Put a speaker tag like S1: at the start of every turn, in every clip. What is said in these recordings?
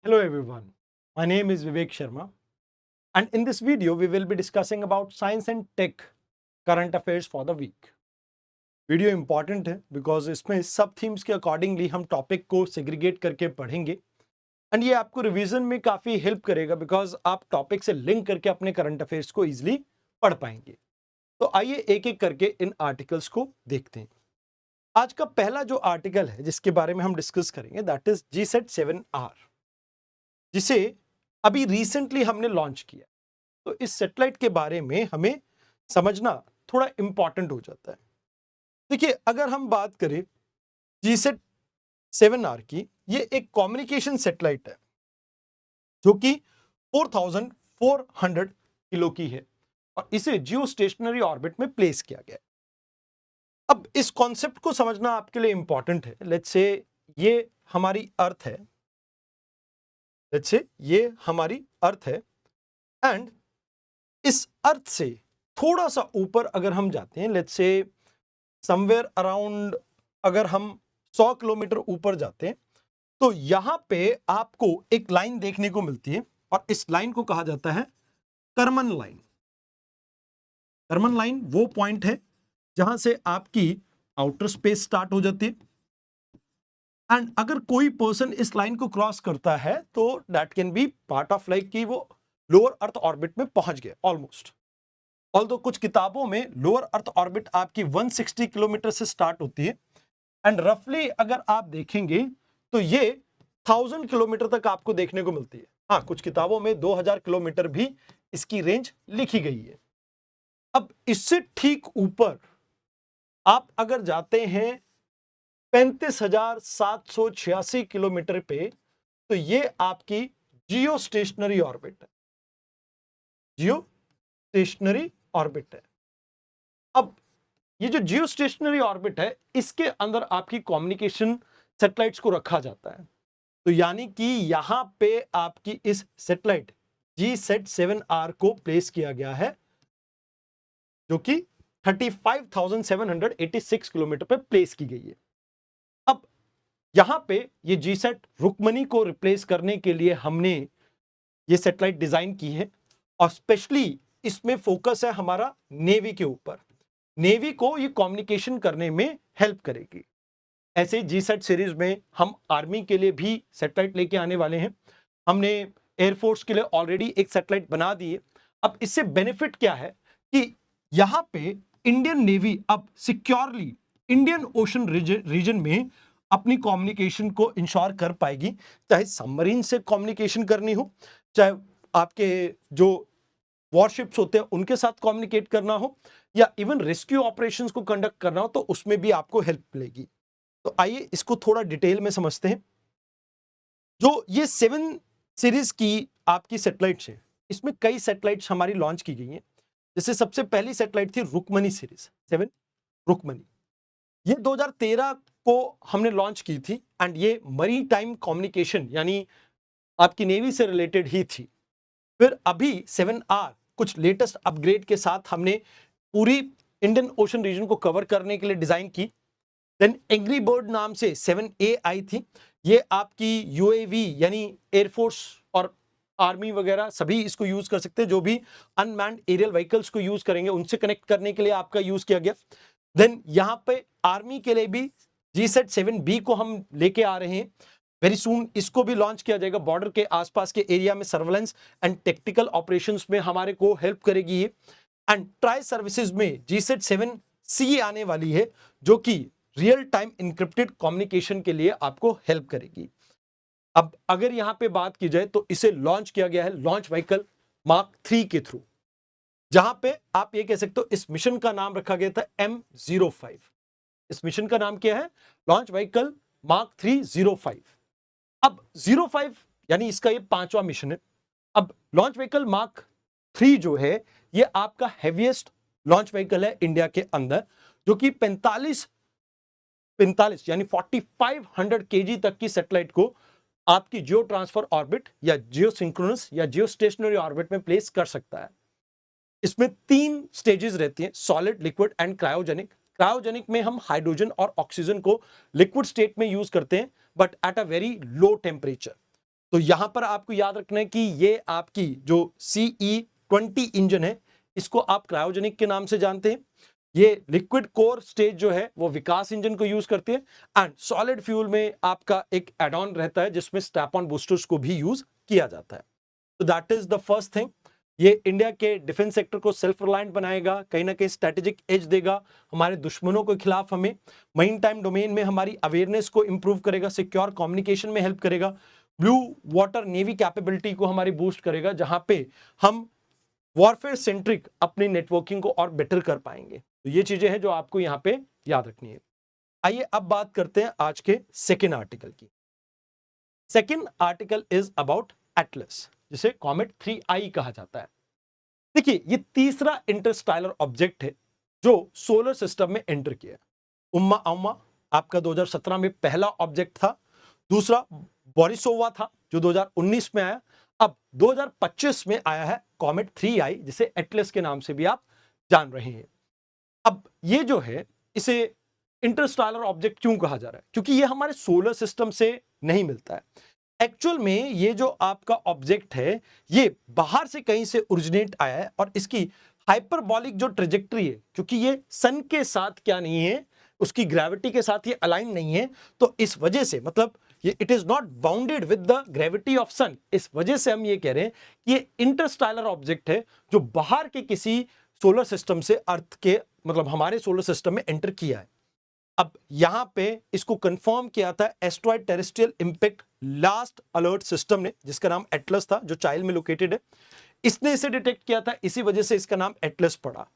S1: Hello everyone, my name is Vivek Sharma and in this video we will be discussing about science and tech current affairs for the week. Video important है because इसमें सब themes के accordingly हम topic को segregate करके पढ़ेंगे and ये आपको रिवीजन में काफ़ी हेल्प करेगा बिकॉज आप टॉपिक से लिंक करके अपने करंट अफेयर्स को ईजिली पढ़ पाएंगे। तो आइए एक एक करके इन आर्टिकल्स को देखते हैं। आज का पहला जो आर्टिकल है जिसके बारे में हम डिस्कस करेंगे दैट इज GSAT-7R, जिसे अभी रिसेंटली हमने लॉन्च किया। तो इस सैटेलाइट के बारे में हमें समझना थोड़ा इंपॉर्टेंट हो जाता है। देखिए, अगर हम बात करें GSAT-7R की, ये एक कम्युनिकेशन सैटेलाइट है जो कि 4400 किलो की है और इसे जियो स्टेशनरी ऑर्बिट में प्लेस किया गया है। अब इस कॉन्सेप्ट को समझना आपके लिए इंपॉर्टेंट है। लेट्स से ये हमारी अर्थ है, लेट्स से ये हमारी अर्थ है एंड इस अर्थ से थोड़ा सा ऊपर अगर हम जाते हैं, लेट्स से समवेयर अराउंड अगर हम 100 किलोमीटर ऊपर जाते हैं तो यहां पे आपको एक लाइन देखने को मिलती है और इस लाइन को कहा जाता है करमन लाइन। करमन लाइन वो पॉइंट है जहां से आपकी आउटर स्पेस स्टार्ट हो जाती है एंड अगर कोई पर्सन इस लाइन को क्रॉस करता है तो that can be part of like कि वो लोअर अर्थ ऑर्बिट में पहुंच गए ऑलमोस्ट। ऑल्दो कुछ किताबों में लोअर अर्थ ऑर्बिट आपकी 160 किलोमीटर से स्टार्ट होती है एंड रफली अगर आप देखेंगे तो ये 1000 किलोमीटर तक आपको देखने को मिलती है। हाँ, कुछ किताबों में 2000 किलोमीटर भी इसकी रेंज लिखी गई है। अब इससे ठीक ऊपर आप अगर जाते हैं 35,786 किलोमीटर पे तो ये आपकी जियो स्टेशनरी ऑर्बिट है। जियो स्टेशनरी ऑर्बिट है। अब ये जो जियो स्टेशनरी ऑर्बिट है इसके अंदर आपकी कम्युनिकेशन सैटेलाइट्स को रखा जाता है। तो यानी कि यहां पे आपकी इस सैटेलाइट GSAT-7R को प्लेस किया गया है जो कि 35,786 किलोमीटर पे प्लेस की गई है। अब यहां पे ये GSAT रुक्मणी को रिप्लेस करने के लिए हमने ये सैटेलाइट डिजाइन की है और स्पेशली इसमें फोकस है हमारा नेवी के ऊपर। नेवी को ये कम्युनिकेशन करने में हेल्प करेगी। ऐसे GSAT सीरीज में हम आर्मी के लिए भी सैटेलाइट लेके आने वाले हैं। हमने एयरफोर्स के लिए ऑलरेडी एक सैटेलाइट बना दी है। अब इससे बेनिफिट क्या है कि यहां पे इंडियन नेवी अब सिक्योरली इंडियन ओशन रीजन में अपनी कम्युनिकेशन को इंश्योर कर पाएगी, चाहे सबमरीन से कम्युनिकेशन करनी हो, चाहे आपके जो वॉरशिप्स होते हैं उनके साथ कम्युनिकेट करना हो या इवन रेस्क्यू ऑपरेशंस को कंडक्ट करना हो तो उसमें भी आपको हेल्प मिलेगी। तो आइए इसको थोड़ा डिटेल में समझते हैं। जो ये 7 सीरीज की आपकी सैटेलाइट्स है, इसमें कई सैटेलाइट्स हमारी लॉन्च की गई हैं। जैसे सबसे पहली सैटेलाइट थी रुक्मणी सीरीज 7 रुक्मणी। ये 2013 को हमने लॉन्च की थी एंड ये मरी टाइम कम्युनिकेशन यानी आपकी नेवी से रिलेटेड ही थी। फिर अभी 7R कुछ लेटेस्ट अपग्रेड के साथ हमने पूरी इंडियन ओशन रीजन को कवर करने के लिए डिजाइन की। देन एंग्री बर्ड नाम से 7A आई थी। ये आपकी UAV यानी एयरफोर्स और आर्मी वगैरह सभी इसको यूज कर सकते हैं, जो भी अनमैन्ड एरियल व्हीकल्स को यूज करेंगे उनसे कनेक्ट करने के लिए आपका यूज किया गया। देन यहां पे आर्मी के लिए भी GSAT-7B को हम लेके आ रहे हैं। वेरी सून इसको भी लॉन्च किया जाएगा। बॉर्डर के आसपास के एरिया में सर्वेलेंस एंड टेक्टिकल ऑपरेशंस में हमारे को हेल्प करेगी ये। एंड ट्राई सर्विसेज में GSAT-7C आने वाली है जो कि रियल टाइम इंक्रिप्टेड कम्युनिकेशन के लिए आपको हेल्प करेगी। अब अगर यहां पे बात की जाए तो इसे लॉन्च किया गया है लॉन्च व्हीकल मार्क 3 के थ्रू, जहां पे आप ये कह सकते हो इस मिशन का नाम रखा गया था M05। इस मिशन का नाम क्या है? Launch vehicle mark 305। अब 05 यानी इसका ये 5वां मिशन है। अब लॉन्च व्हीकल मार्क 3 जो है ये आपका हेवीएस्ट लॉन्च व्हीकल है इंडिया के अंदर, जो कि 45 यानी 4500 केजी तक की सैटेलाइट को आपकी जियो ट्रांसफर ऑर्बिट या जियो सिंक्रोनस या जियो स्टेशनरी ऑर्बिट में प्लेस कर सकता है। इसमें 3 स्टेजेस रहती हैं, solid, liquid and cryogenic. Cryogenic में हम हाइड्रोजन और ऑक्सीजन को लिक्विड स्टेट में यूज करते हैं but at a very low temperature. तो यहां पर आपको याद रखना है कि ये आपकी जो CE20 इंजन है, इसको आप क्रायोजेनिक के नाम से जानते हैं। ये लिक्विड कोर स्टेज जो है वो विकास इंजन को यूज करती है, एंड सॉलिड फ्यूल में आपका एक एड ऑन रहता है जिसमें स्ट्रैप ऑन बूस्टर्स को भी यूज किया जाता है। तो that is the first thing. ये इंडिया के डिफेंस सेक्टर को सेल्फ रिलायंट बनाएगा, कहीं ना कहीं स्ट्रेटेजिक एज देगा हमारे दुश्मनों के खिलाफ हमें, मेन टाइम डोमेन में हमारी अवेयरनेस को इंप्रूव करेगा, सिक्योर कम्युनिकेशन में हेल्प करेगा, ब्लू वाटर नेवी कैपेबिलिटी को हमारी बूस्ट करेगा, जहां पे हम वॉरफेयर सेंट्रिक अपनी नेटवर्किंग को और बेटर कर पाएंगे। तो ये चीजें हैं जो आपको यहाँ पे याद रखनी है। आइए अब बात करते हैं आज के सेकेंड आर्टिकल की। Second article is about Atlas, जिसे कॉमेट 3i कहा जाता है। देखिए, ये तीसरा इंटरस्टेलर ऑब्जेक्ट है जो सोलर सिस्टम में एंटर किया। उम्मा अम्मा आपका 2017 में पहला ऑब्जेक्ट था, दूसरा बोरिसोवा था जो 2019 में आया, अब 2025 में आया है कॉमेट 3i, जिसे एटलस के नाम से भी आप जान रहे हैं। अब ये जो है, इसे इंटरस्टेलर ऑब्जेक्ट क्यों कहा जा रहा है? क्योंकि ये हमारे सोलर सिस्टम से नहीं मिलता है। एक्चुअल में ये जो आपका ऑब्जेक्ट है, ये बाहर से कहीं से ओरिजिनेट आया है, और इसकी हाइपरबॉलिक जो ट्रेजेक्टरी है, क्योंकि ये सन के साथ क्या नहीं है, उसकी ग्रेविटी के साथ ये अलाइन नहीं है, तो इस वजह से, मतलब ये it is not bounded with the gravity of sun, इस वजह से हम ये कह रहे हैं कि ये इंटरस्टेलर ऑब्जेक्ट है जो बाहर के किसी सोलर सिस्टम से अर्थ के, मतलब हमारे सोलर सिस्टम में एंटर किया है। अब यहां पे इसको कंफर्म किया था asteroid terrestrial impact last alert system ने, जिसका नाम एटलस था, जो चाइल्ड में लोकेटेड है। इसने इसे डिटेक्ट किया था, इसी वजह से इसका नाम एटलस पड़ा।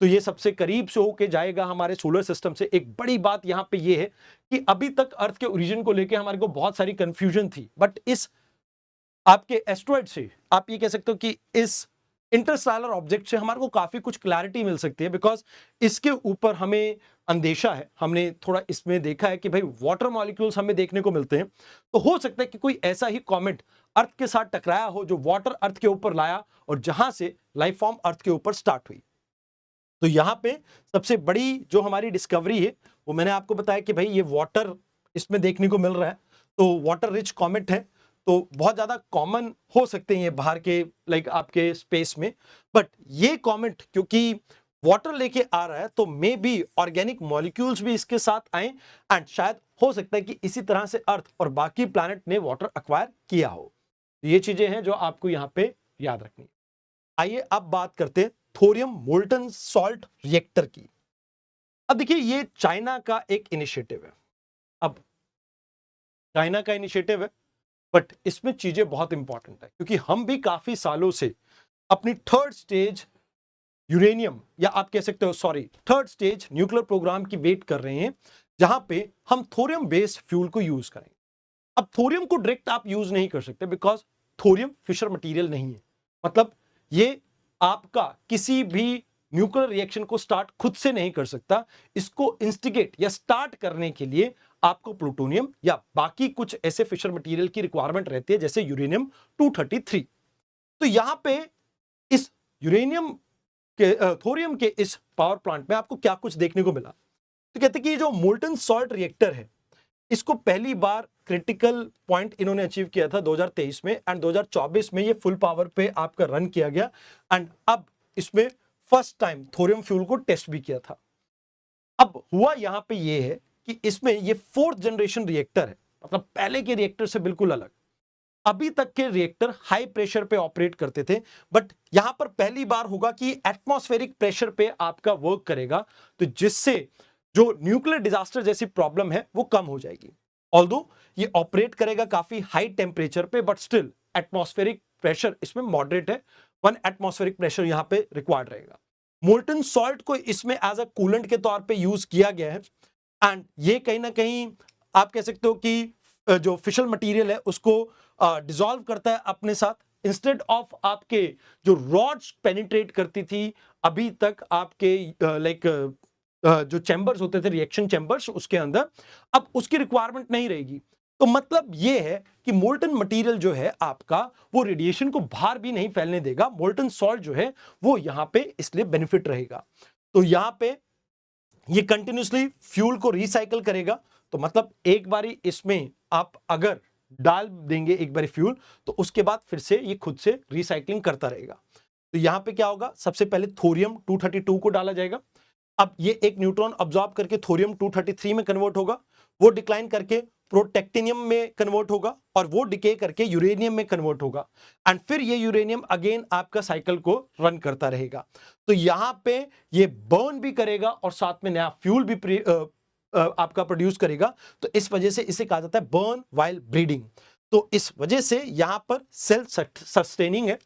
S1: तो ये सबसे करीब से होके जाएगा हमारे सोलर सिस्टम से। एक बड़ी बात यहां पे ये है कि अभी तक अर्थ के ओरिजिन को लेके हमारे को बहुत सारी कंफ्यूजन थी, बट इस आपके एस्ट्रॉइड से आप ये कह सकते हो कि इस इंटरस्टेलर ऑब्जेक्ट से हमारे को काफी कुछ क्लैरिटी मिल सकती है, बिकॉज इसके ऊपर हमें अंदेशा है, हमने थोड़ा इसमें देखा है कि भाई वाटर मॉलिक्यूल्स हमें देखने को मिलते हैं, तो हो सकता है कि कोई ऐसा ही कॉमेट अर्थ के साथ टकराया हो जो वाटर अर्थ के ऊपर लाया, और जहां से लाइफ फॉर्म अर्थ के ऊपर स्टार्ट हुई। तो यहां पे सबसे बड़ी जो हमारी डिस्कवरी है, वो मैंने आपको बताया कि भाई ये वाटर इसमें देखने को मिल रहा है, तो वाटर रिच कॉमेट है, तो बहुत ज्यादा कॉमन हो सकते हैं ये बाहर के लाइक आपके स्पेस में, बट ये कॉमेट क्योंकि वाटर लेके आ रहा है, तो मे बी ऑर्गेनिक मॉलिक्यूल्स भी इसके साथ आए, एंड शायद हो सकता है कि इसी तरह से अर्थ और बाकी प्लैनेट ने वाटर एक्वायर किया हो। ये चीजें हैं जो आपको यहाँ पे याद रखनी है। आइए अब बात करते हैं थोरियम मोल्टन सॉल्ट रिएक्टर की। अब देखिए, ये चाइना का एक इनिशिएटिव है। अब चाइना का इनिशिएटिव है, बट इसमें चीजें बहुत इंपॉर्टेंट है, क्योंकि हम भी काफी सालों से अपनी थर्ड स्टेज यूरेनियम, या आप कह सकते हो sorry third stage nuclear programme की वेट कर रहे हैं, जहां पे हम थोरियम बेस्ड फ्यूल को यूज करेंगे। अब थोरियम को डायरेक्ट आप यूज नहीं कर सकते, बिकॉज थोरियम फिशर मटेरियल नहीं है। मतलब ये आपका किसी भी न्यूक्लियर रिएक्शन को स्टार्ट खुद से नहीं कर सकता। इसको इंस्टिगेट या स्टार्ट करने के लिए आपको प्लूटोनियम या बाकी कुछ ऐसे फिशर मटेरियल की रिक्वायरमेंट रहती है, जैसे यूरेनियम 233। तो यहां पे इस यूरेनियम के थोरियम के इस पावर प्लांट में आपको क्या कुछ देखने को मिला? तो कहते हैं कि जो मोल्टन सॉल्ट रिएक्टर है, इसको पहली बार क्रिटिकल पॉइंट इन्होंने अचीव किया था 2023 में, एंड 2024 में ये फुल पावर पे आपका रन किया गया, एंड अब इसमें फर्स्ट टाइम थोरियम फ्यूल को टेस्ट भी किया था। अब हुआ यहां पे ये है कि इसमें ये फोर्थ जनरेशन रिएक्टर है, मतलब पहले के रिएक्टर से बिल्कुल अलग। अभी तक के रिएक्टर हाई प्रेशर पे ऑपरेट करते थे, बट यहां पर पहली बार होगा कि एटमॉस्फेरिक प्रेशर पे आपका वर्क करेगा, तो जिससे जो न्यूक्लियर डिजास्टर जैसी प्रॉब्लम है वो कम हो जाएगी। ऑल्दो ये ऑपरेट करेगा काफी हाई टेम्परेचर पे, बट स्टिल एटमॉस्फेरिक प्रेशर इसमें मॉडरेट है, 1 एटमॉस्फेरिक प्रेशर यहां पे रिक्वायर्ड रहेगा। मोल्टन सॉल्ट को इसमें एज अ कूलेंट के तौर पे यूज किया गया है, एंड ये कहीं ना कहीं आप कह सकते हो कि जो फिशल मटेरियल है उसको डिसॉल्व करता है अपने साथ, इंस्टेड ऑफ आपके जो रॉड्स पेनिट्रेट करती थी अभी तक आपके लाइक जो चैम्बर्स होते थे, रिएक्शन चैम्बर्स, उसके अंदर अब उसकी रिक्वायरमेंट नहीं रहेगी। तो मतलब ये है कि मोल्टन मटेरियल जो है आपका, वो रेडिएशन को बाहर भी नहीं फैलने देगा। मोल्टन सॉल्ट जो है वो यहां पे इसलिए बेनिफिट रहेगा। तो यहां पे ये कंटिन्यूसली फ्यूल को रिसाइकल करेगा, तो मतलब एक बारी इसमें आप अगर डाल देंगे एक बार फ्यूल, तो उसके बाद फिर से ये खुद से रिसाइकलिंग करता रहेगा। तो यहां पे क्या होगा, सबसे पहले थोरियम 232 को डाला जाएगा। अब ये एक न्यूट्रॉन अब्सॉर्ब करके थोरियम 233 में कन्वर्ट होगा, वो डिक्लाइन करके प्रोटेक्टिनियम में कन्वर्ट होगा, और वो डिके करके यूरेनियम में कन्वर्ट होगा, एंड फिर ये यूरेनियम अगेन आपका साइकिल को रन करता रहेगा। तो यहां पे ये बर्न भी करेगा और साथ में नया फ्यूल भी आपका प्रोड्यूस करेगा। तो इस वजह से इसे कहा जाता है बर्न वाइल ब्रीडिंग। तो इस वजह से यहां पर सेल्फ सस्टेनिंग है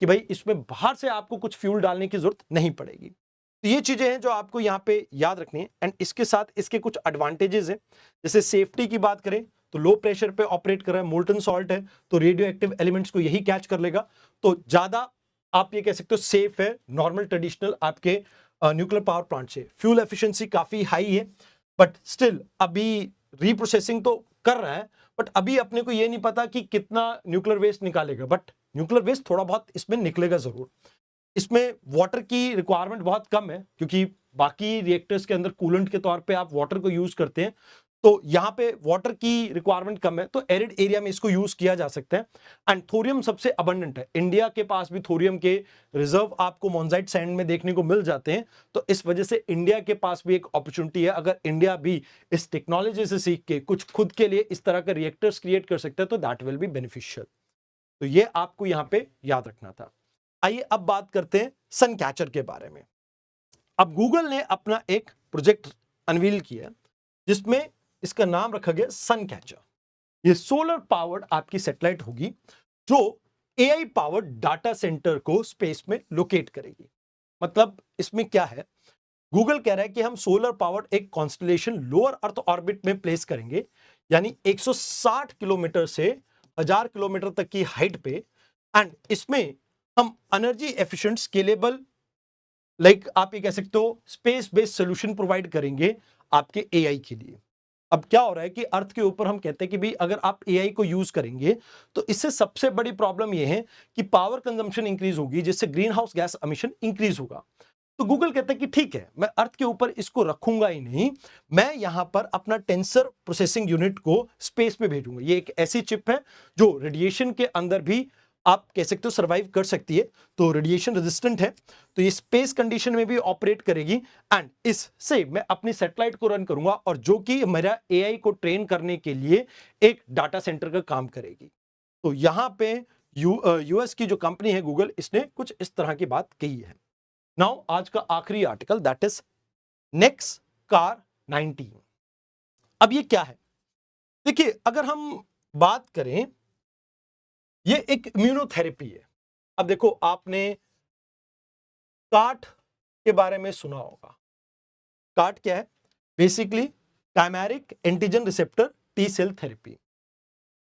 S1: कि भाई इसमें बाहर से आपको कुछ फ्यूल डालने की जरूरत नहीं पड़ेगी। तो ये चीजें हैं जो आपको यहां पे याद रखनी है। एंड इसके साथ इसके कुछ एडवांटेजेस हैं, जैसे सेफ्टी की बात करें तो लो प्रेशर पे ऑपरेट कर रहा है, मोल्टन सॉल्ट है तो रेडियो एक्टिव एलिमेंट्स को यही कैच कर लेगा, तो ज्यादा आप ये कह सकते हो सेफ है नॉर्मल ट्रेडिशनल आपके न्यूक्लियर पावर प्लांट से। फ्यूल एफिशिएंसी काफी हाई है, बट स्टिल अभी रीप्रोसेसिंग तो कर रहा है, बट अभी अपने को ये नहीं पता कि कितना न्यूक्लियर वेस्ट निकालेगा, बट न्यूक्लियर वेस्ट थोड़ा बहुत इसमें निकलेगा जरूर। इसमें वाटर की रिक्वायरमेंट बहुत कम है, क्योंकि बाकी रिएक्टर्स के अंदर कूलेंट के तौर पे आप वाटर को यूज करते हैं, तो यहाँ पे वाटर की रिक्वायरमेंट कम है, तो एरिड एरिया में इसको यूज किया जा सकता है। एंड थोरियम सबसे अबंडेंट है, इंडिया के पास भी थोरियम के रिजर्व आपको मोनजाइट सैंड में देखने को मिल जाते हैं। तो इस वजह से इंडिया के पास भी एक अपॉर्चुनिटी है, अगर इंडिया भी इस टेक्नोलॉजी से सीख के कुछ खुद के लिए इस तरह का रिएक्टर्स क्रिएट कर सकता है, तो दैट विल बी बेनिफिशियल। तो ये आपको यहाँ पे याद रखना था। आइए अब बात करते हैं सन कैचर के बारे में। अब गूगल ने अपना एक प्रोजेक्ट अनवील किया जिसमें इसका नाम रखा गया सन कैचर। ये सोलर पावर्ड आपकी सैटेलाइट होगी जो एआई पावर्ड डाटा सेंटर को स्पेस में लोकेट करेगी। मतलब इसमें क्या है, गूगल कह रहा है कि हम सोलर पावर्ड एक कॉन्स्टलेशन लोअर अर्थ ऑर्बिट में प्लेस करेंगे, यानी 160 किलोमीटर से 1000 किलोमीटर तक की हाइट पे, एंड इसमें हम एनर्जी एफिशिएंट स्केलेबल लाइक आप ये कह सकते हो स्पेस बेस्ड सोल्यूशन प्रोवाइड करेंगे आपके एआई के लिए। अब क्या हो रहा है कि अर्थ के ऊपर हम कहते हैं कि भाई अगर आप एआई को यूज करेंगे तो इससे सबसे बड़ी प्रॉब्लम यह है कि पावर कंजम्पशन इंक्रीज होगी, जिससे green house gas emission increase होगा। तो गूगल कहता है कि ठीक है, मैं अर्थ के ऊपर इसको रखूंगा ही नहीं, मैं यहां पर अपना टेंसर प्रोसेसिंग यूनिट को स्पेस में भेजूंगा। ये एक ऐसी चिप है जो रेडिएशन के अंदर भी आप कह सकते हो सरवाइव कर सकती है, तो रेडिएशन रेजिस्टेंट है, तो ये स्पेस कंडीशन में भी ऑपरेट करेगी। एंड इससे मैं अपनी सैटेलाइट को रन करूंगा, और जो कि मेरा एआई को ट्रेन करने के लिए एक डाटा सेंटर का काम करेगी। तो यहां पे यूएस की जो कंपनी है गूगल, इसने कुछ इस तरह की बात कही है। नाउ आज का आखिरी article, that is next car 19। अब ये क्या है, देखिए अगर हम बात करें, ये एक इम्यूनोथेरेपी है। अब देखो आपने काट के बारे में सुना होगा। काट क्या है, basically chimeric antigen receptor T cell therapy.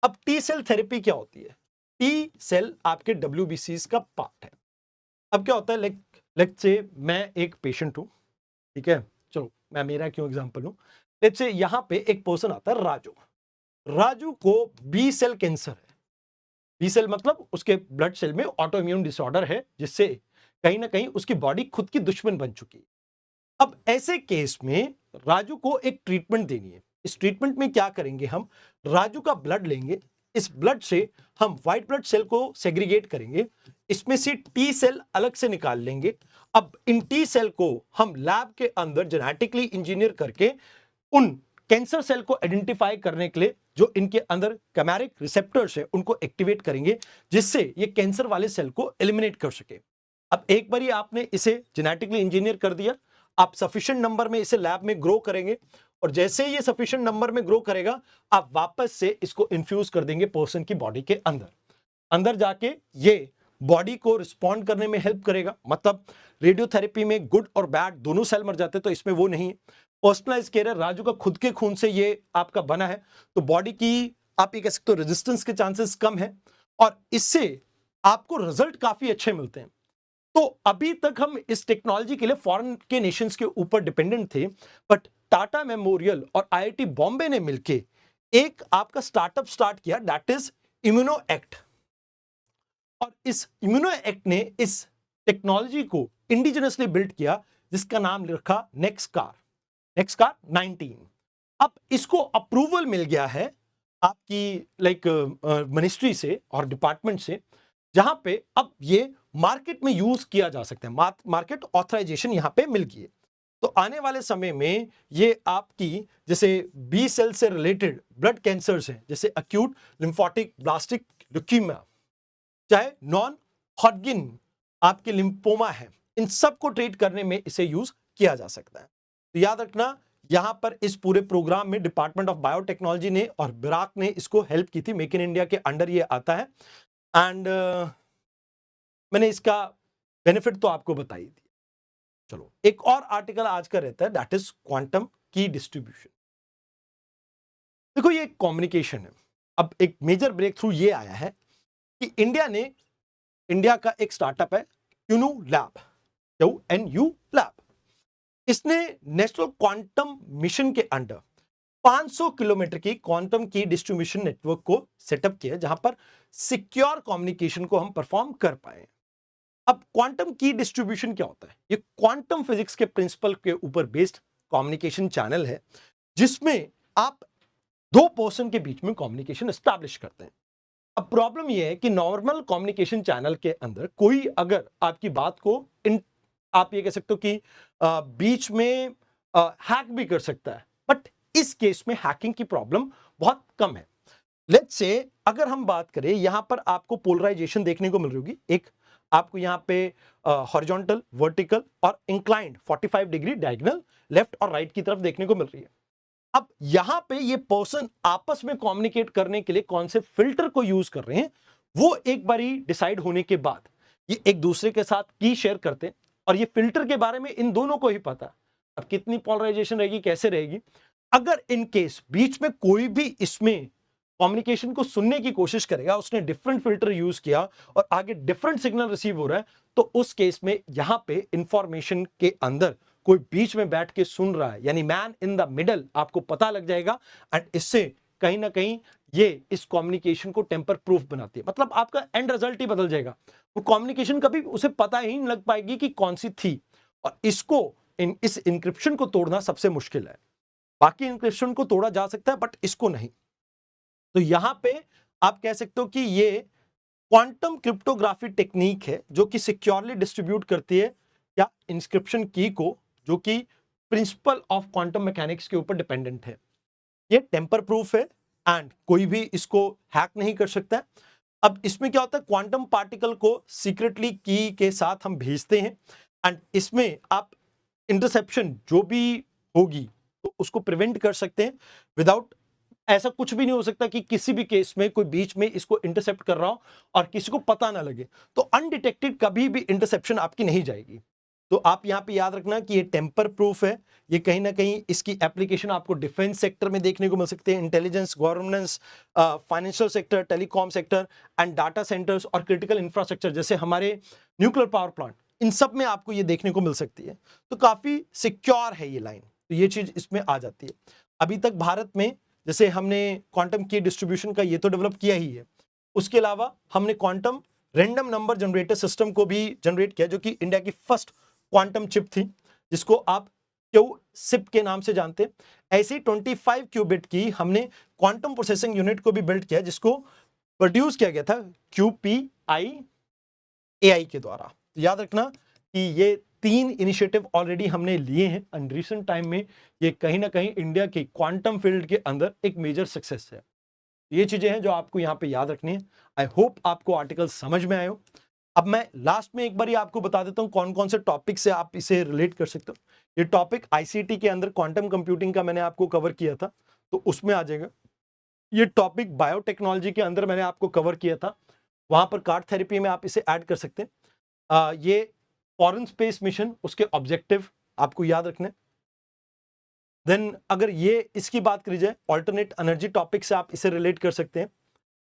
S1: अब टी सेल थेरेपी क्या होती है, टी सेल आपके WBCs का पार्ट है। अब क्या होता है, लेट्स से मैं एक पेशेंट हूं, ठीक है, चलो मैं मेरा क्यों एग्जांपल हूं, लेट्स से यहां पे एक पर्सन आता है राजू। राजू को बी सेल कैंसर है। बी सेल मतलब उसके ब्लड सेल में ऑटो इम्यून डिसऑर्डर है, जिससे कहीं ना कहीं उसकी बॉडी खुद की दुश्मन बन चुकी है। अब ऐसे केस में राजू को एक ट्रीटमेंट देनी है। इस ट्रीटमेंट में क्या करेंगे, हम राजू का ब्लड लेंगे, इस ब्लड से हम व्हाइट ब्लड सेल को सेग्रीगेट करेंगे, इसमें से टी सेल अलग से निकाल लेंगे। अब इन टी सेल को हम लैब के अंदर जेनेटिकली इंजीनियर करके उन कैंसर सेल को आइडेंटिफाई करने के लिए जो इनके अंदर कैमेरिक रिसेप्टर्स है उनको एक्टिवेट करेंगे, जिससे ये कैंसर वाले सेल को एलिमिनेट कर सके। अब एक बार आपने इसे जेनेटिकली इंजीनियर कर दिया, आप सफिशिएंट नंबर में इसे लैब में ग्रो करेंगे, और जैसे ये सफिशिएंट नंबर में ग्रो करेगा, आप वापस से इसको इन्फ्यूज कर देंगे पर्सन की बॉडी के अंदर। अंदर जाके ये बॉडी को रिस्पॉन्ड करने में हेल्प करेगा। मतलब रेडियोथेरेपी में गुड और बैड दोनों सेल मर जाते हैं, तो इसमें वो नहीं है। पर्सनलाइज केयर है, राजू का खुद के खून से ये आपका बना है, तो बॉडी की आप ये कह सकते हो रेजिस्टेंस के चांसेस कम है, और इससे आपको रिजल्ट काफी अच्छे मिलते हैं। तो अभी तक हम इस टेक्नोलॉजी के लिए फॉरेन के नेशंस के ऊपर डिपेंडेंट थे, बट टाटा मेमोरियल और आईआईटी बॉम्बे ने मिलके एक आपका स्टार्टअप स्टार्ट किया, दैट इज इम्यूनो एक्ट। और इस इम्यूनो एक्ट ने इस टेक्नोलॉजी को इंडिजिनसली बिल्ड किया, जिसका नाम रखा नेक्स्ट कार 19। अब इसको अप्रूवल मिल गया है आपकी लाइक मिनिस्ट्री से और डिपार्टमेंट से, जहां पे अब ये मार्केट में यूज किया जा सकता है, मार्केट ऑथराइजेशन यहां पे मिल गई है। तो आने वाले समय में ये आपकी जैसे बी सेल से रिलेटेड ब्लड कैंसर्स हैं, जैसे अक्यूट लिम्फोटिक ब्लास्टिक ल्यूकीमिया, चाहे नॉन हॉडगिन आपके लिम्फोमा है, इन सब को ट्रीट करने में इसे यूज किया जा सकता है। तो याद रखना, यहां पर इस पूरे प्रोग्राम में डिपार्टमेंट ऑफ बायोटेक्नोलॉजी ने और बिराक ने इसको हेल्प की थी। मेक इन इंडिया के अंडर ये आता है। एंड मैंने इसका बेनिफिट तो आपको बता ही दिया। चलो एक और आर्टिकल आज का रहता है, दैट इज क्वांटम की डिस्ट्रीब्यूशन। देखो ये कम्युनिकेशन है। अब एक मेजर ब्रेक थ्रू ये आया है कि इंडिया का एक स्टार्टअप है क्यूनू लैब, QNU लैब। इसने नेशनल क्वांटम मिशन के अंडर 500 किलोमीटर की क्वांटम की डिस्ट्रीब्यूशन नेटवर्क को सेटअप किया, जहां पर सिक्योर कम्युनिकेशन को हम परफॉर्म कर पाए। अब क्वांटम की डिस्ट्रीब्यूशन क्या होता है? ये क्वांटम फिजिक्स के प्रिंसिपल के ऊपर बेस्ड कम्युनिकेशन चैनल है, जिसमें आप दो पर्सन के बीच में कम्युनिकेशन एस्टैब्लिश करते हैं। अब प्रॉब्लम यह है कि नॉर्मल कम्युनिकेशन चैनल के अंदर कोई अगर आपकी बात को आप ये कह सकते हो कि बीच में हैक भी कर सकता है, बट इस केस में हैकिंग की प्रॉब्लम बहुत कम है। लेट्स से अगर हम बात करें, यहां पर आपको पोलराइजेशन देखने को मिल रही होगी। एक आपको यहां पे हॉरिजॉन्टल, वर्टिकल और इंक्लाइंड 45 डिग्री डायगोनल लेफ्ट और राइट की तरफ देखने को मिल रही है। अब यहां पे ये पर्सन आपस में कम्युनिकेट करने के लिए कौन से फिल्टर को यूज कर रहे हैं, वो एक बारी डिसाइड होने के बाद ये एक दूसरे के साथ की शेयर करते हैं, और ये फिल्टर के बारे में इन दोनों को ही पता है। अब कितनी पोलराइजेशन रहेगी, कैसे रहेगी, अगर इन केस बीच में कोई भी इसमें कम्युनिकेशन को सुनने की कोशिश करेगा, उसने डिफरेंट फिल्टर यूज किया और आगे डिफरेंट सिग्नल रिसीव हो रहा है, तो उस केस में यहां पे इंफॉर्मेशन के अंदर कोई बीच में बैठ के सुन रहा है, यानी मैन इन द मिडल आपको पता लग जाएगा। एंड इससे कहीं ना कहीं ये इस कम्युनिकेशन को टेम्पर प्रूफ बनाती है, मतलब आपका एंड रिजल्ट ही बदल जाएगा। वो कम्युनिकेशन कभी उसे पता ही नहीं लग पाएगी कि कौन सी थी। और इसको इस इंक्रिप्शन को तोड़ना सबसे मुश्किल है। बाकी इंक्रिप्शन को तोड़ा जा सकता है, बट इसको नहीं। तो यहां पे आप कह सकते हो कि ये क्वांटम क्रिप्टोग्राफी टेक्निक है, जो कि सिक्योरली डिस्ट्रीब्यूट करती है या इंस्क्रिप्शन की को, जो कि प्रिंसिपल ऑफ क्वांटम मैकेनिक्स के ऊपर डिपेंडेंट है। ये टेम्पर प्रूफ है एंड कोई भी इसको हैक नहीं कर सकता है। अब इसमें क्या होता है, क्वांटम पार्टिकल को सीक्रेटली की के साथ हम भेजते हैं, एंड इसमें आप इंटरसेप्शन जो भी होगी तो उसको प्रिवेंट कर सकते हैं। विदाउट ऐसा कुछ भी नहीं हो सकता कि किसी भी केस में कोई बीच में इसको इंटरसेप्ट कर रहा हो और किसी को पता ना लगे, तो अनडिटेक्टेड कभी भी इंटरसेप्शन आपकी नहीं जाएगी। तो आप यहां पे याद रखना कि ये टेम्पर प्रूफ है। ये कहीं ना कहीं इसकी एप्लीकेशन आपको डिफेंस सेक्टर में देखने को मिल सकते हैं, intelligence, governance, financial sector, telecom sector and data centres और क्रिटिकल इंफ्रास्ट्रक्चर, जैसे हमारे न्यूक्लियर पावर प्लांट, इन सब में आपको ये देखने को मिल सकती है। तो काफी सिक्योर है ये लाइन, तो ये चीज इसमें आ जाती है। अभी तक भारत में जैसे हमने क्वांटम की डिस्ट्रीब्यूशन का ये तो डेवलप किया ही है, उसके अलावा हमने quantum random number generator system को भी जनरेट किया, जो कि इंडिया की फर्स्ट क्वांटम चिप थी, जिसको आप क्यू सिप के नाम से जानते हैं। ऐसी 25 क्यूबिट की हमने क्वांटम प्रोसेसिंग यूनिट को भी बिल्ड किया, जिसको प्रोड्यूस किया गया था QPI AI के द्वारा। तो याद रखना कि ये 3 इनिशिएटिव ऑलरेडी हमने लिए हैं एंड रिसेंट टाइम में ये कहीं ना कहीं इंडिया की क्वांटम फील्ड के अंदर एक मेजर सक्सेस है। ये चीजें हैं जो आपको यहाँ पे याद रखनी है। आई होप आपको आर्टिकल समझ में आए हो। अब मैं लास्ट में एक बार आपको बता देता हूँ कौन कौन से टॉपिक से आप इसे रिलेट कर सकते हो। ये टॉपिक आईसीटी के अंदर क्वांटम कंप्यूटिंग का मैंने आपको कवर किया था, तो उसमें आ जाएगा। ये टॉपिक बायोटेक्नोलॉजी के अंदर मैंने आपको कवर किया था, वहां पर कार्ड थेरेपी में आप इसे ऐड कर सकते हैं। ये फॉरेन स्पेस मिशन, उसके ऑब्जेक्टिव आपको याद रखने। देन अगर ये इसकी बात करी जाए, ऑल्टरनेट एनर्जी टॉपिक से आप इसे रिलेट कर सकते हैं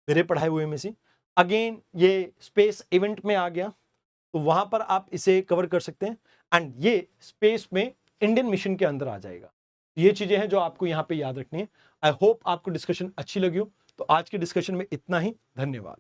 S1: मेरे पढ़ाए हुए में से। अगेन ये स्पेस इवेंट में आ गया, तो वहां पर आप इसे कवर कर सकते हैं, एंड ये स्पेस में इंडियन मिशन के अंदर आ जाएगा। ये चीजें हैं जो आपको यहाँ पे याद रखनी है। आई होप आपको डिस्कशन अच्छी लगी हो। तो आज के डिस्कशन में इतना ही, धन्यवाद।